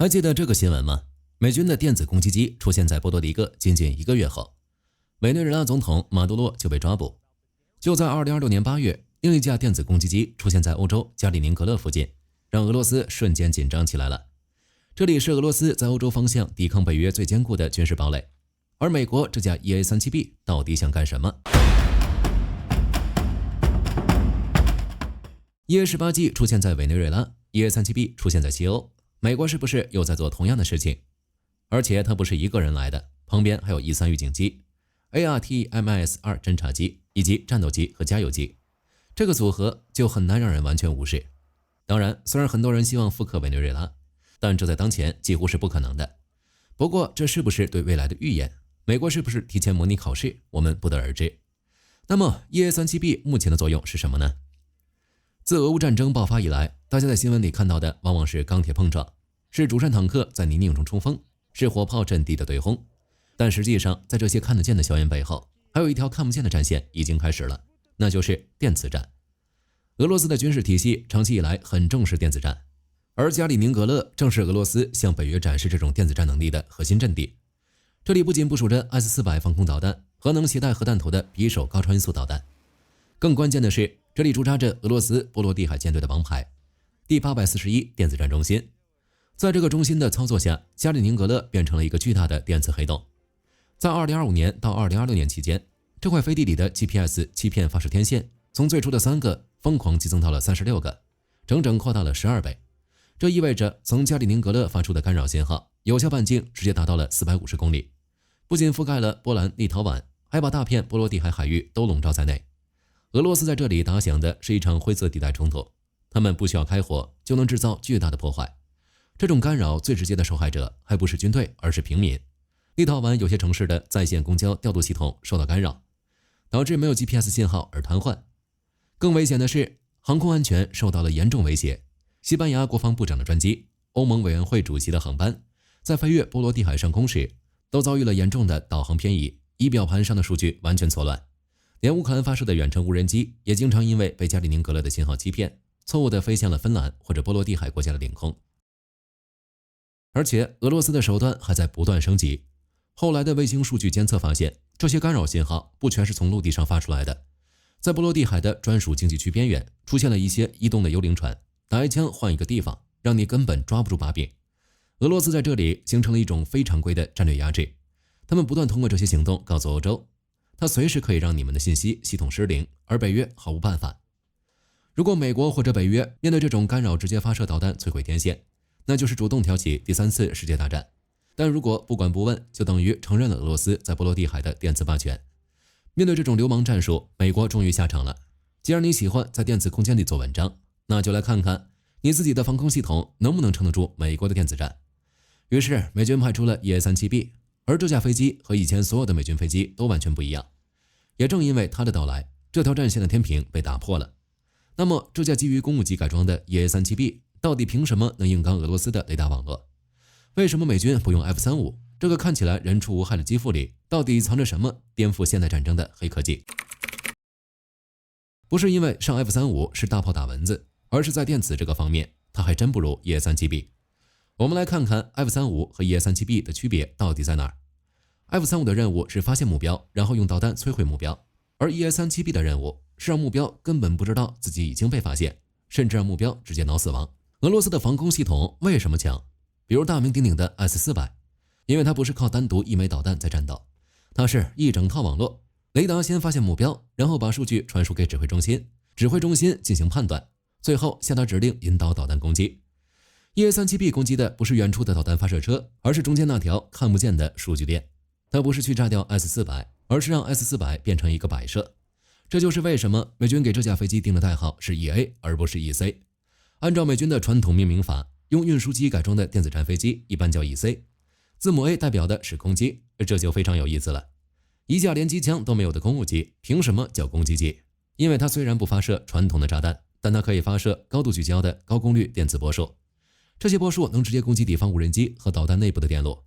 還記得這個新聞嗎？美軍的電子攻擊機出現在波多黎各僅僅1個月後，委內瑞拉總統馬杜羅就被抓捕。就在2026年8月，另一架電子攻擊機出現在歐洲加里寧格勒附近，讓俄羅斯瞬間緊張起來了。這裡是俄羅斯在歐洲方向抵抗北約最堅固的軍事堡壘，而美國這架 EA-37B 到底想幹什麼？ EA-18G 出現在委內瑞拉， EA-37B 出現在西歐，美國是不是又在做同樣的事情？而且他不是一個人來的，旁邊還有 E-3預警機、ARTMIS-2 偵察機以及戰鬥機和加油機，這個組合就很難讓人完全無視。當然，雖然很多人希望復刻委內瑞拉，但這在當前幾乎是不可能的。不過，這是不是對未來的預言？美國是不是提前模擬考試？我們不得而知。那麼 EA-37B 目前的作用是什麼呢？自俄烏戰爭爆發以來，大家在新聞裡看到的往往是鋼鐵碰撞，是主戰坦克在泥濘中衝锋，是火炮陣地的對轟。但實際上，在這些看得見的硝煙背後，還有一条看不見的戰線已經開始了，那就是電磁戰。俄羅斯的軍事體系長期以來很重視電子戰，而加里寧格勒正是俄羅斯向北約展示這種電子戰能力的核心陣地。這裡不僅部署着 S-400 防空導彈和能攜帶核彈頭的匕首高超音速導彈，更關鍵的是，這裡駐紮着俄羅斯波羅的海艦隊的王牌第841電子戰中心。在這個中心的操作下，加里寧格勒變成了一個巨大的電磁黑洞。在2025年到2026年期間，這塊飛地裡的 GPS 欺騙發射天線從最初的3個瘋狂激增到了36個，整整擴大了12倍。這意味着從加里寧格勒發出的干擾信號有效半徑直接達到了450公里，不僅覆蓋了波蘭、立陶宛，還把大片波羅的海海域都籠罩在內。俄羅斯在這裡打響的是一場灰色地帶衝突，他們不需要開火就能制造巨大的破壞。這種干擾最直接的受害者還不是軍隊，而是平民。立陶宛有些城市的在線公交調度系統受到干擾，導致沒有 GPS 信號而癱瘓。更危險的是，航空安全受到了嚴重威脅。西班牙國防部長的專機、歐盟委員會主席的航班，在飛越波羅的海上空時，都遭遇了嚴重的導航偏移，儀表盤上的數據完全錯亂。連烏克蘭發射的遠程無人機也經常因為被加里寧格勒的信號欺騙，錯誤地飛向了芬蘭或者波羅的海國家的領空。而且俄羅斯的手段還在不斷升級。後來的衛星數據監測發現，這些干擾信號不全是從陸地上發出來的，在波羅的海的專屬經濟區邊緣出現了一些移動的幽靈船，打一槍換一個地方，讓你根本抓不住把柄。俄羅斯在這裡形成了一種非常規的戰略壓制，他們不斷通過這些行動告訴歐洲，它隨時可以讓你們的信息系統失靈，而北約毫無辦法。如果美國或者北約面對這種干擾直接發射導彈摧毀天線，那就是主動挑起第3次世界大戰。但如果不管不問，就等於承認了俄羅斯在波羅的海的電磁霸權。面對這種流氓戰術，美國終於下場了。既然你喜歡在電子空間裡做文章，那就來看看你自己的防空系統能不能撐得住美國的電子戰。於是美軍派出了 EA-37B， 而這架飛機和以前所有的美軍飞機都完全不一樣。也正因為它的到來，這條戰線的天平被打破了。那麼這架基於公務機改裝的 EA-37B 到底憑什麼能硬剛俄羅斯的雷達網絡？為什麼美軍不用 F-35？ 這個看起來人畜無害的機腹裡到底藏着什麼顛覆現代戰爭的黑科技？不是因為上 F-35是大炮打蚊子，而是在電子這個方面，它還真不如 EA-37B。我們來看看 F-35和 EA-37B 的區別到底在哪兒。F-35的任務是發現目標，然後用導彈摧毀目標，而 EA-37B 的任務是讓目標根本不知道自己已經被發現，甚至讓目標直接腦死亡。俄羅斯的防空系統為什麼強？比如大名鼎鼎的 S-400， 因為它不是靠單獨一枚導彈在戰鬥，它是一整套網絡，雷達先發現目標，然後把數据傳輸給指揮中心，指揮中心進行判斷，最後下達指令引導導彈攻擊。EA-37B 攻擊的不是遠處的導彈發射車，而是中間那條看不見的數據鏈。它不是去炸掉 S-400， 而是讓 S-400 变成一個擺設。這就是為什麼美軍給這架飛機定的代號是 EA 而不是 EC。按照美軍的傳統命名法，用運輸機改裝的電子戰飛機一般叫 EC， 字母 A 代表的是攻擊，這就非常有意思了。一架連機槍都沒有的公務機，憑什麼叫攻擊機？因為它雖然不發射傳統的炸彈，但它可以發射高度聚焦的高功率電磁波束，這些波束能直接攻擊敵方無人機和導彈內部的電路。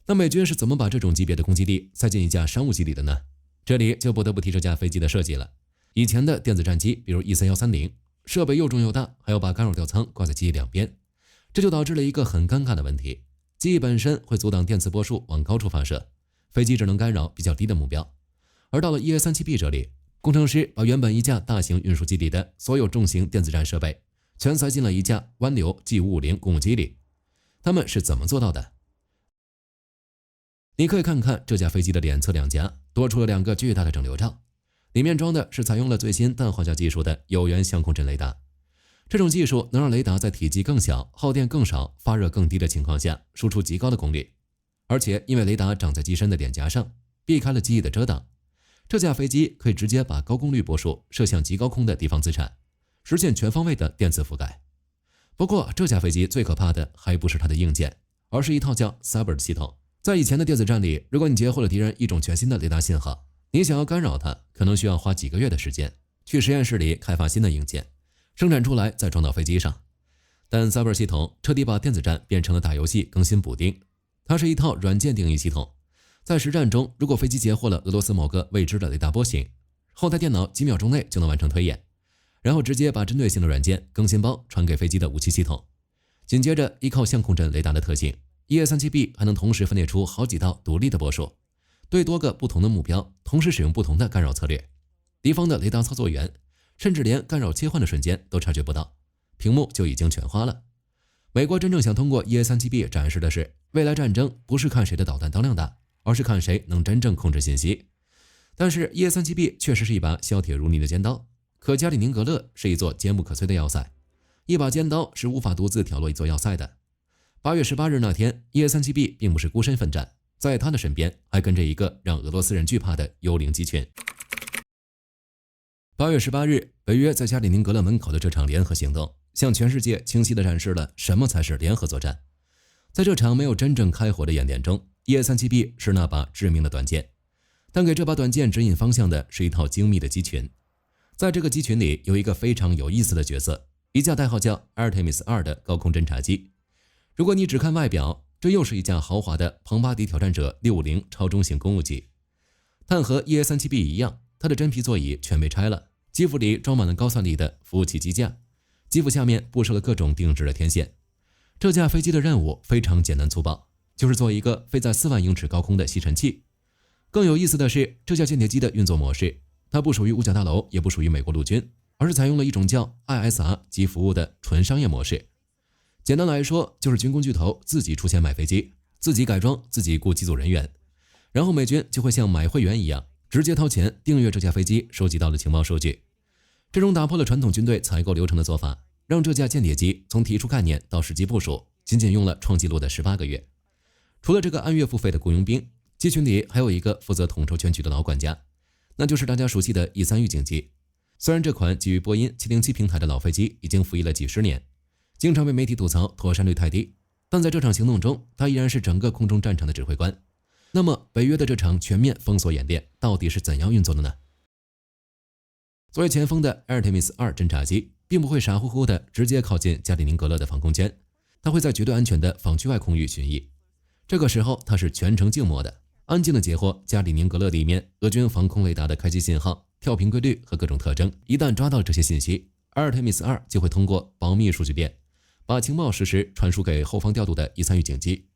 那美軍是怎麼把這種級別的攻擊力塞進一架商務機裡的呢？這裡就不得不提這架飛機的設計了。以前的電子戰機，比如 EC-130，設備又重又大，還要把干擾吊艙掛在機翼兩邊，這就導致了一個很尷尬的問題：機翼本身會阻擋電磁波束往高處發射，飛機只能干擾比較低的目標。而到了 EA-37B 這裡，工程師把原本一架大型運輸機裡的所有重型電子戰設備全塞進了一架灣流 G550 公務機裡。他們是怎麼做到的？你可以看看這架飛機的脸側兩頰多出了2個巨大的整流罩，裡面裝的是採用了最新氮化鎵技術的有源相控阵雷達。這種技術能讓雷達在體積更小、耗電更少、發熱更低的情況下輸出極高的功率，而且因為雷達長在機身的臉頰上，避開了機翼的遮擋，這架飛機可以直接把高功率波束射向極高空的地方資產，實現全方位的電磁覆蓋。不過這架飛機最可怕的還不是它的硬件，而是一套叫 Cyber 的系統。在以前的電子戰裡，如果你截獲了敵人一種全新的雷達信號，你想要干擾它，可能需要花幾個月的時間，去實驗室裡開發新的硬件，生產出來再裝到飛機上。但 Cyber 系統徹底把電子戰變成了打遊戲更新補丁，它是一套軟件定義系統。在實戰中，如果飛機截獲了俄羅斯某個未知的雷達波形，後台電腦幾秒鐘內就能完成推演，然後直接把針對性的軟件更新包傳給飛機的武器系統。緊接着，依靠相控阵雷達的特性，EA-37B 還能同時分裂出好幾道獨立的波束，對多個不同的目標同時使用不同的干擾策略。敵方的雷達操作員甚至連干擾切換的瞬間都察覺不到，屏幕就已經全花了。美國真正想通過 EA-37B 展示的是，未來戰爭不是看誰的導彈當量大，而是看誰能真正控制信息。但是 EA-37B 確實是一把削鐵如泥的尖刀，可加里寧格勒是一座堅不可摧的要塞，一把尖刀是無法獨自挑落一座要塞的。8月18日那天， EA-37B 並不是孤身奮戰，在他的身邊還跟着一個讓俄羅斯人懼怕的幽靈機群。8月18日，北約在加里寧格勒門口的這場聯合行動，向全世界清晰地展示了什麼才是聯合作戰。在這場沒有真正開火的演練中， EA-37B 是那把致命的短劍，但給這把短劍指引方向的是一套精密的機群。在這個機群裡有一個非常有意思的角色，一架代號叫 Artemis 2的高空偵察機。如果你只看外表，這又是一架豪華的庞巴迪挑戰者650超中型公務機。但和 EA-37B 一樣，它的真皮座椅全被拆了，機腹裡裝滿了高算力的服務器機架，機腹下面布設了各種定制的天線。這架飛機的任務非常簡單粗暴，就是做一個飛在4萬英尺高空的吸塵器。更有意思的是，這架間諜機的運作模式，它不屬於五角大樓，也不屬於美國陸軍，而是採用了一種叫 ISR 級服務的純商業模式。簡單來說，就是軍工巨頭自己出錢買飛機，自己改裝，自己雇機組人員，然後美軍就會像買會員一樣，直接掏錢訂閱這架飛機收集到的情報數據。這種打破了傳統軍隊採購流程的做法，讓這架間諜機從提出概念到實際部署，僅僅用了創紀錄的18個月。除了這個按月付費的僱傭兵，機群裡還有一個負責統籌全局的老管家，那就是大家熟悉的E3預警機。雖然這款基於波音707平台的老飛機已經服役了幾十年，經常被媒體吐槽妥善率太低，但在這場行動中，它依然是整個空中戰場的指揮官。那麼，北約的這場全面封鎖演練到底是怎樣運作的呢？作為前鋒的 Artemis 2偵察機，並不會傻乎乎地直接靠近加里寧格勒的防空圈，它會在絕對安全的防區外空域巡弋。這個時候，它是全程靜默的，安靜地截獲加里寧格勒裡面俄軍防空雷達的開機信號、跳頻規律和各種特徵。一旦抓到這些信息， Artemis 2就會通過保密數據鏈把情報實時傳輸給後方調度的E3預警機。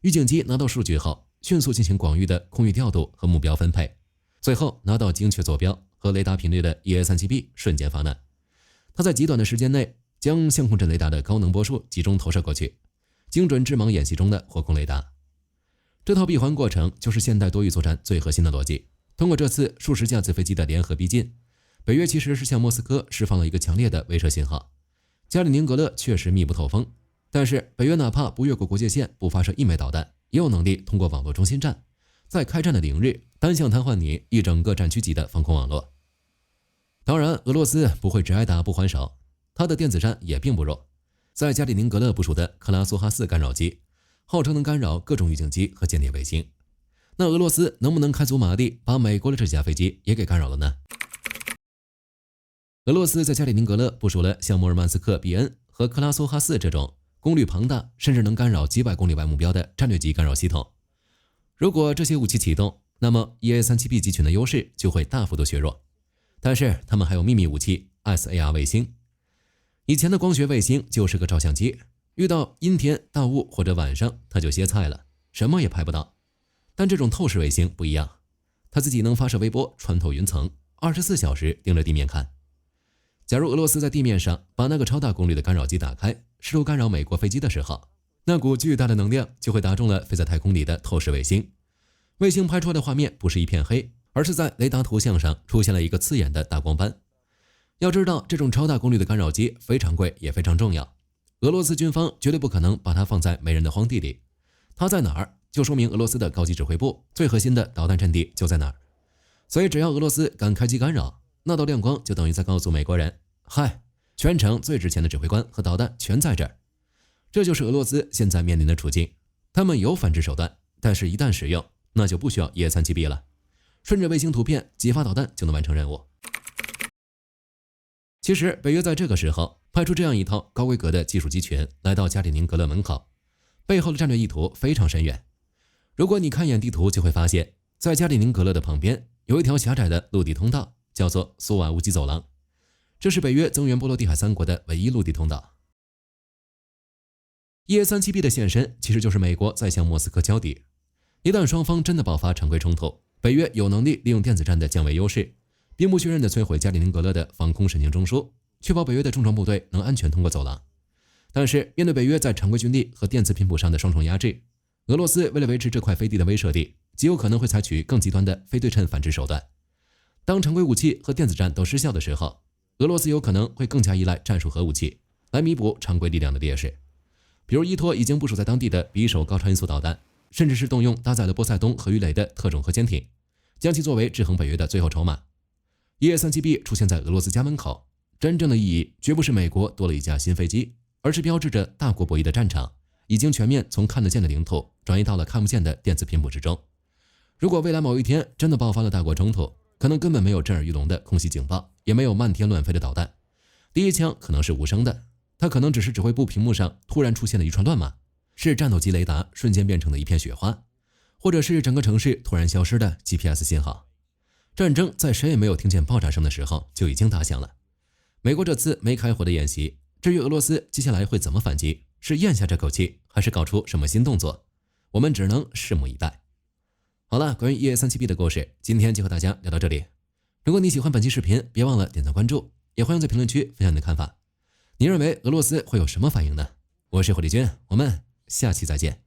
預警機拿到數據後，迅速進行廣域的空域調度和目標分配，最後拿到精確坐標和雷達頻率的 EA-37B 瞬間發難。它在極短的時間內將相控陣雷達的高能波束集中投射過去，精準致盲演習中的火控雷達。這套閉環過程就是現代多域作戰最核心的邏輯。通過這次數十架次飛機的聯合逼近，北約其實是向莫斯科釋放了一個強烈的威懾信號。加里寧格勒確實密不透風，但是北約哪怕不越過國界線，不發射1枚導彈，也有能力通過網絡中心戰，在開戰的0日單向癱瘓你一整個戰區級的防空網絡。當然，俄羅斯不會只挨打不還手，它的電子戰也並不弱。在加里寧格勒部署的克拉蘇哈4干擾機，號稱能干擾各種預警機和間諜衛星。那俄羅斯能不能開足馬力把美國的这架飛機也給干擾了呢？俄羅斯在加里寧格勒部署了像摩爾曼斯克 BN 和克拉蘇哈4這種功率龐大，甚至能干擾幾百公里外目標的戰略級干擾系統。如果這些武器啟動，那麼 EA-37B 機群的優勢就會大幅度削弱。但是他們還有秘密武器 SAR 衛星。以前的光學衛星就是個照相機，遇到陰天、大霧或者晚上，它就歇菜了，什麼也拍不到。但這種透視衛星不一樣，它自己能發射微波，穿透雲層，24小時盯着地面看。假如俄羅斯在地面上把那個超大功率的干擾機打開，試圖干擾美國飛機的時候，那股巨大的能量就會打中了飛在太空裡的透視衛星。衛星拍出來的畫面不是一片黑，而是在雷達圖像上出現了一個刺眼的大光斑。要知道，這種超大功率的干擾機非常貴，也非常重要。俄羅斯軍方絕對不可能把它放在沒人的荒地裡。它在哪兒，就說明俄羅斯的高級指揮部最核心的導彈陣地就在哪兒。所以只要俄羅斯敢開機干擾，那道亮光就等於在告訴美國人，嗨，全程最值錢的指揮官和導彈全在這兒。這就是俄羅斯現在面臨的處境。他們有反制手段，但是一旦使用，那就不需要EA-37B 了，順着衛星圖片激發導彈就能完成任務。其實北約在這個時候派出這樣一套高規格的技術機群來到加里寧格勒門口，背後的戰略意圖非常深遠。如果你看一眼地圖，就會發現在加里宁格勒的旁邊有一條狹窄的陸地通道，叫做蘇瓦乌基走廊，這是北約增援波羅的海3國的唯一陸地通道。EA-37B 的現身其實就是美國在向莫斯科交底，一旦雙方真的爆發常規衝突，北約有能力利用電子戰的降維優勢，兵不血刃地摧毀加里寧格勒的防空神經中枢，確保北約的重装部隊能安全通過走廊。但是面對北約在常規軍力和電磁頻譜上的雙重壓制，俄羅斯為了維持這塊飛地的威懾力，極有可能會採取更極端的非對稱反制手段。當常規武器和電子戰都失效的時候，俄羅斯有可能會更加依賴戰術核武器來彌補常規力量的劣勢，比如依托已經部署在當地的匕首高超音速導彈，甚至是動用搭載了波塞冬核魚雷的特種核潛艇，将其作為制衡北約的最後籌碼。EA-37B 出現在俄羅斯家門口，真正的意義絕不是美國多了一架新飛機，而是標誌着大國博弈的戰場已經全面從看得見的領土轉移到了看不見的電磁頻譜之中。如果未來某一天真的爆發了大國衝突，可能根本沒有震耳欲聾的空襲警報，也沒有漫天亂飛的導彈，第一槍可能是無聲的，它可能只是指揮部屏幕上突然出現的一串亂碼，是戰鬥機雷達瞬間變成的一片雪花，或者是整個城市突然消失的 GPS 信號。戰爭在誰也没有聽見爆炸聲的時候就已經打響了。美國這次沒開火的演習，至於俄羅斯接下來會怎麼反擊，是咽下這口氣，還是搞出什麼新動作，我們只能拭目以待。好了，關於 EA-37B 的故事，今天就和大家聊到這裡。如果你喜歡本期視頻，別忘了點讚關注，也歡迎在評論區分享你的看法。你認為俄羅斯會有什麼反應呢？我是火力軍，我們下期再見。